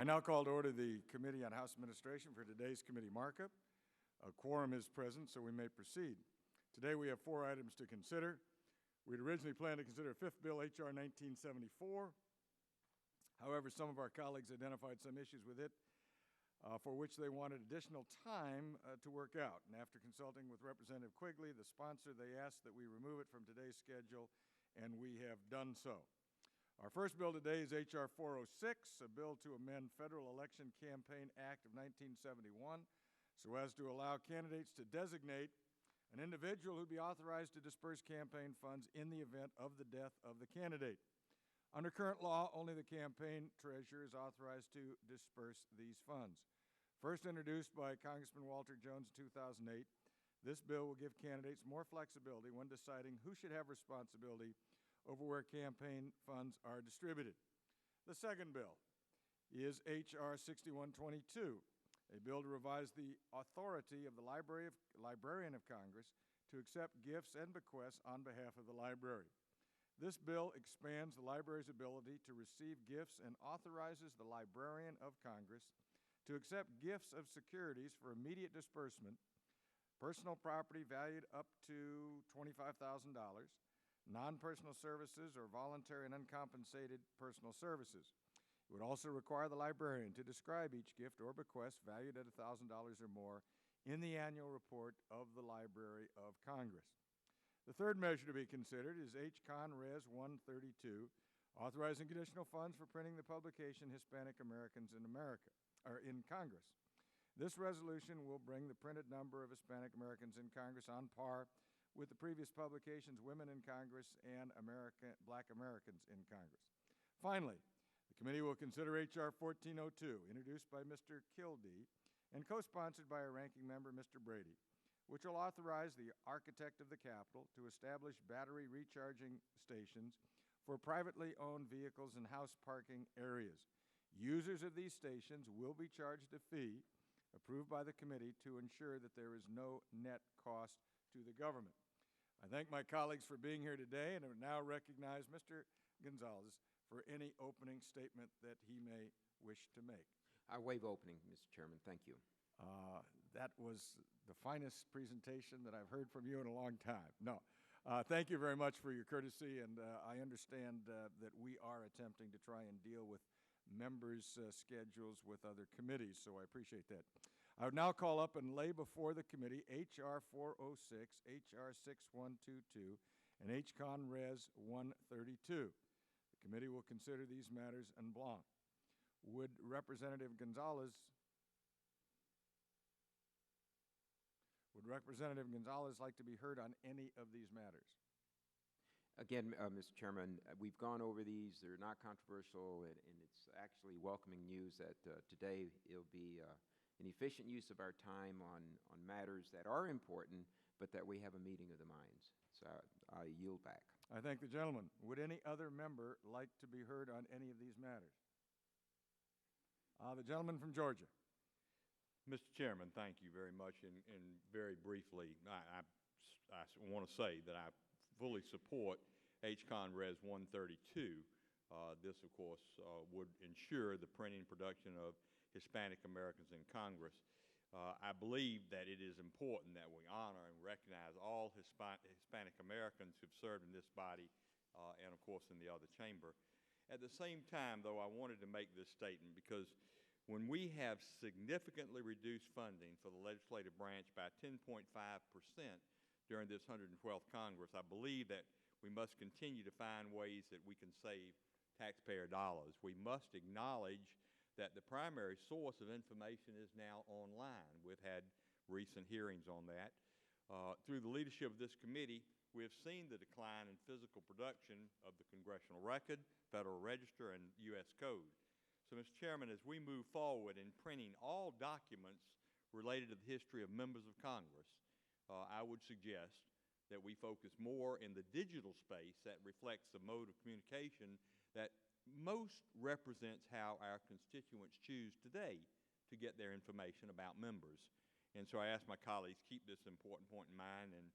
I now call to order the Committee on House Administration for today's committee markup. A quorum is present, so we may proceed. Today we have 4 items to consider. We'd originally planned to consider a fifth bill, H.R. 1974. However, some of our colleagues identified some issues with it for which they wanted additional time to work out. And after consulting with Representative Quigley, the sponsor, they asked that we remove it from today's schedule, and we have done so. Our first bill today is H.R. 406, a bill to amend Federal Election Campaign Act of 1971 so as to allow candidates to designate an individual who would be authorized to disperse campaign funds in the event of the death of the candidate. Under current law, only the campaign treasurer is authorized to disperse these funds. First introduced by Congressman Walter Jones in 2008, this bill will give candidates more flexibility when deciding who should have responsibility over where campaign funds are distributed. The second bill is H.R. 6122, a bill to revise the authority of the Librarian of Congress to accept gifts and bequests on behalf of the library. This bill expands the library's ability to receive gifts and authorizes the Librarian of Congress to accept gifts of securities for immediate disbursement, personal property valued up to $25,000, non-personal services or voluntary and uncompensated personal services. It would also require the librarian to describe each gift or bequest valued at $1,000 or more in the annual report of the Library of Congress. The third measure to be considered is H.Con. Res. 132, authorizing additional funds for printing the publication Hispanic Americans in Congress. This resolution will bring the printed number of Hispanic Americans in Congress on par with the previous publications Women in Congress and Black Americans in Congress. Finally, the committee will consider H.R. 1402, introduced by Mr. Kildee and co-sponsored by our ranking member, Mr. Brady, which will authorize the architect of the Capitol to establish battery recharging stations for privately owned vehicles in house parking areas. Users of these stations will be charged a fee approved by the committee to ensure that there is no net cost to the government. I thank my colleagues for being here today and I now recognize Mr. Gonzalez for any opening statement that he may wish to make. I waive opening, Mr. Chairman. Thank you. That was the finest presentation that I've heard from you in a long time. No, thank you very much for your courtesy, and I understand that we are attempting to try and deal with members' schedules with other committees, so I appreciate that. I would now call up and lay before the committee H.R. 406, H.R. 6122, and H.Con. Res. 132. The committee will consider these matters en bloc. Would Representative Gonzalez like to be heard on any of these matters? Again, Mr. Chairman, we've gone over these. They're not controversial, and it's actually welcoming news that today it'll be an efficient use of our time on matters that are important, but that we have a meeting of the minds. So I yield back. I thank the gentleman. Would any other member like to be heard on any of these matters? The gentleman from Georgia. Mr. Chairman, thank you very much. And very briefly, I want to say that I fully support H.Con. Res. 132. This, of course, would ensure the printing and production of Hispanic Americans in Congress. I believe that it is important that we honor and recognize all Hispanic Americans who have served in this body and, of course, in the other chamber. At the same time, though, I wanted to make this statement because when we have significantly reduced funding for the legislative branch by 10.5% during this 112th Congress, I believe that we must continue to find ways that we can save taxpayer dollars. We must acknowledge that the primary source of information is now online. We've had recent hearings on that. Through the leadership of this committee, we have seen the decline in physical production of the Congressional Record, Federal Register, and U.S. Code. So, Mr. Chairman, as we move forward in printing all documents related to the history of members of Congress, I would suggest that we focus more in the digital space that reflects the mode of communication that most represents how our constituents choose today to get their information about members. And so I ask my colleagues to keep this important point in mind and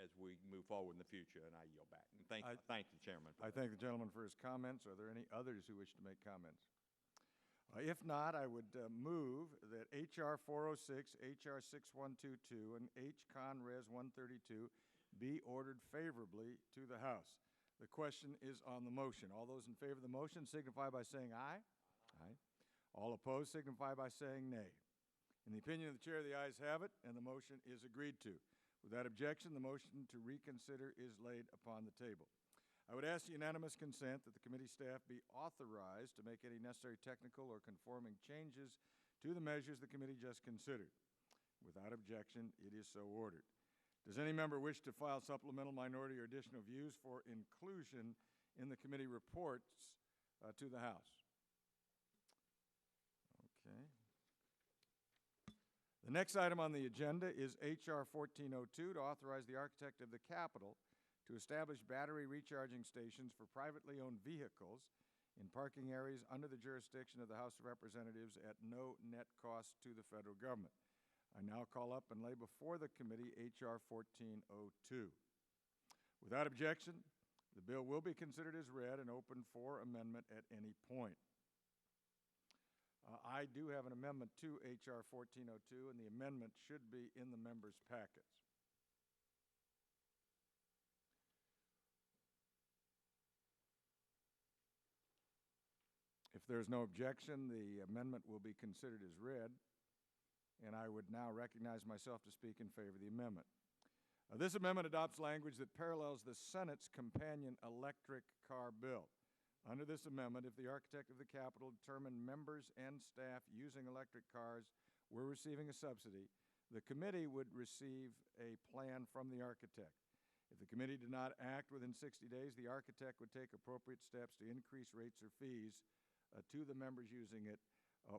as we move forward in the future, and I yield back. And thank the Chairman. I thank the gentleman for his comments. Are there any others who wish to make comments? If not, I would move that H.R. 406, H.R. 6122, and H.Con. Res. 132 be ordered favorably to the House. The question is on the motion. All those in favor of the motion signify by saying aye. Aye. All opposed signify by saying nay. In the opinion of the chair, the ayes have it, and the motion is agreed to. Without objection, the motion to reconsider is laid upon the table. I would ask unanimous consent that the committee staff be authorized to make any necessary technical or conforming changes to the measures the committee just considered. Without objection, it is so ordered. Does any member wish to file supplemental, minority, or additional views for inclusion in the committee reports to the House? Okay. The next item on the agenda is H.R. 1402 to authorize the architect of the Capitol to establish battery recharging stations for privately owned vehicles in parking areas under the jurisdiction of the House of Representatives at no net cost to the federal government. I now call up and lay before the committee H.R. 1402. Without objection, the bill will be considered as read and open for amendment at any point. I do have an amendment to H.R. 1402, and the amendment should be in the members' packets. If there's no objection, the amendment will be considered as read, and I would now recognize myself to speak in favor of the amendment. This amendment adopts language that parallels the Senate's companion electric car bill. Under this amendment, if the architect of the Capitol determined members and staff using electric cars were receiving a subsidy, the committee would receive a plan from the architect. If the committee did not act within 60 days, the architect would take appropriate steps to increase rates or fees to the members using it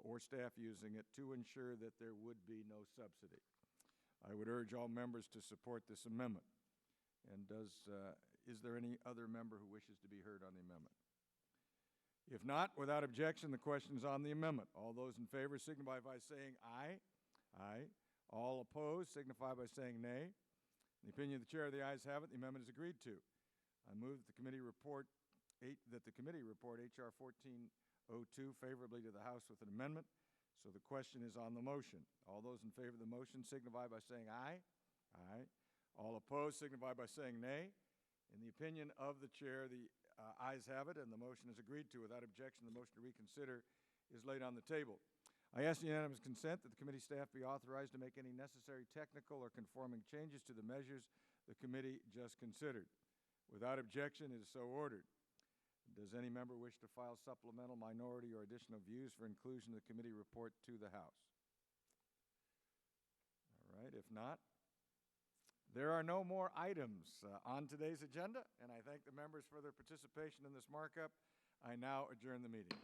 or staff using it to ensure that there would be no subsidy. I would urge all members to support this amendment. And is there any other member who wishes to be heard on the amendment? If not, without objection, the question is on the amendment. All those in favor signify by saying aye. Aye. All opposed signify by saying nay. In the opinion of the chair, the ayes have it. The amendment is agreed to. I move that the committee report H.R. 1402 favorably to the House with an amendment. So the question is on the motion. All those in favor of the motion signify by saying aye. Aye. All opposed signify by saying nay. In the opinion of the chair, the ayes have it, and the motion is agreed to. Without objection, the motion to reconsider is laid on the table. I ask unanimous consent that the committee staff be authorized to make any necessary technical or conforming changes to the measures the committee just considered. Without objection, it is so ordered. Does any member wish to file supplemental, minority, or additional views for inclusion in the committee report to the House? All right, if not, there are no more items on today's agenda, and I thank the members for their participation in this markup. I now adjourn the meeting.